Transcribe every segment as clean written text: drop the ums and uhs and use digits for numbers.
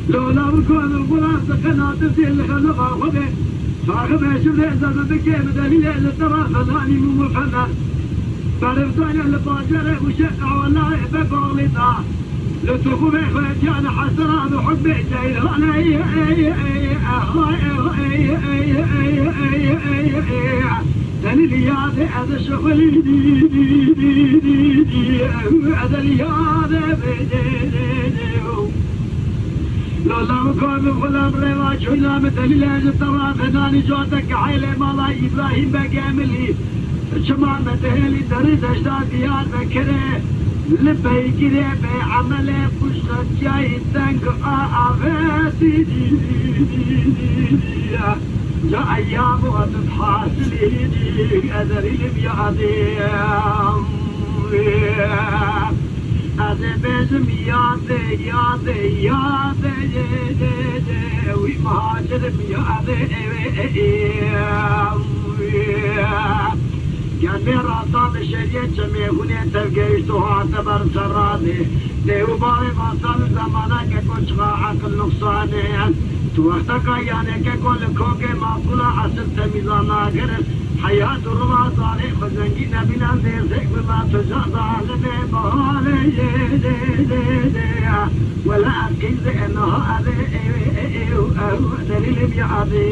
لولا بكون الغلام سكنات في الخلقة وبه صاحب شبه زاد بكيم دليل ترى خلاني مو مفنن بعرفتني الباجر وشقع والله بقولتا لتخو بخوتي انا حسران وحبي جيران دليلياتي هذا شغلي هذا لو لم كن غلام رواج ولا مثل ترى فناني جوتك عيلة مالا إبراهيم بكاملي شمال متهلي دريد أجداد ديار بكره لبي كده بعمله فشت جاي تنك آغاتي جا أيام وتتحاسلي أدري بيعدي هذا بزم ياده ومهاجر ياده كان براسان الشريعة جميعوني تلقيتها تبر سراده لهو باري مصال زمانك كنت عقل نقصاني توقتك يعني كل كوكي معقولة عصر تميزانا غير حياة الرمضان خزنجينا بنا زيزك بما تجاز علمي بهالي ولا أكيد إنها دليل بيعدي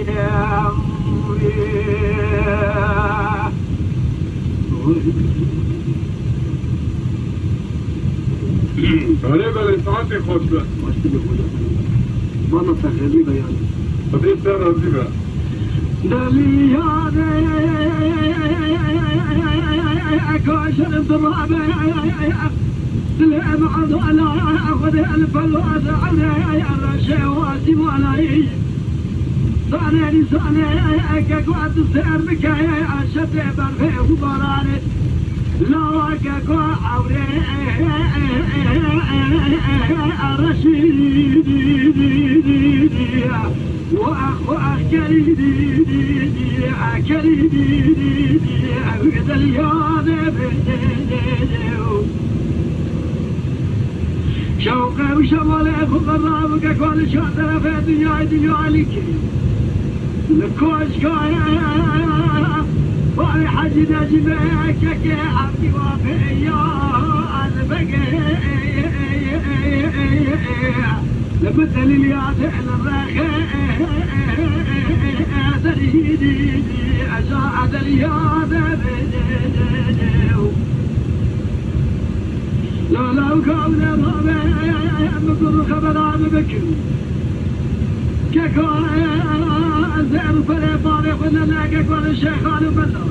بله بله ساعتی خوش به ما نتخذی بیان خودی سر رازی به دلیانه اکاشر درابه دلم عضو على أخذ الفلوس على الرشوات وعلي صانع صانع كقعد السير بكاية عشت برفيه وبراني لا كقع عوري الرشيد وأخو كريدي كريدي أبغد اليوم شوقه وشماله فقرا وكل شاطر في دنيا عليك لكوش كايا وعلي حاجي نجيبك كي عبدي وفيا أنا بقى لمثل الياس الرخي دليدي أجا دلياد لو كان مقر خبران بكر كيكو زعر فريطاني قلنا ناقك ولا الشيخان بلا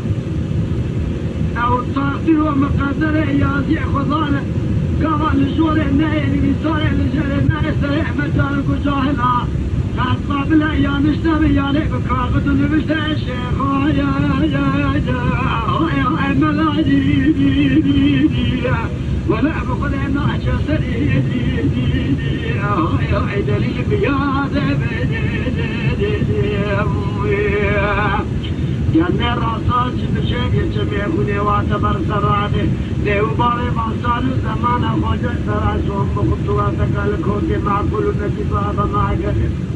او الطاقتي ومقدر يازي خضانه قال الجور النايل بيصارع لجر الناس سريع مجالك وجاهلا قد قابل ايام اشتبي عليك وكاغد ونبشت الشيخ يا ملاجي ولا بقول انه اجسدي دليل بياده يعني الرصاص بشيء يجمعوني واعتبر سراني لو باري مصال زمان خوجة سراسهم بخطواتك الكوكي مع كل نتيجة هذا ما قدر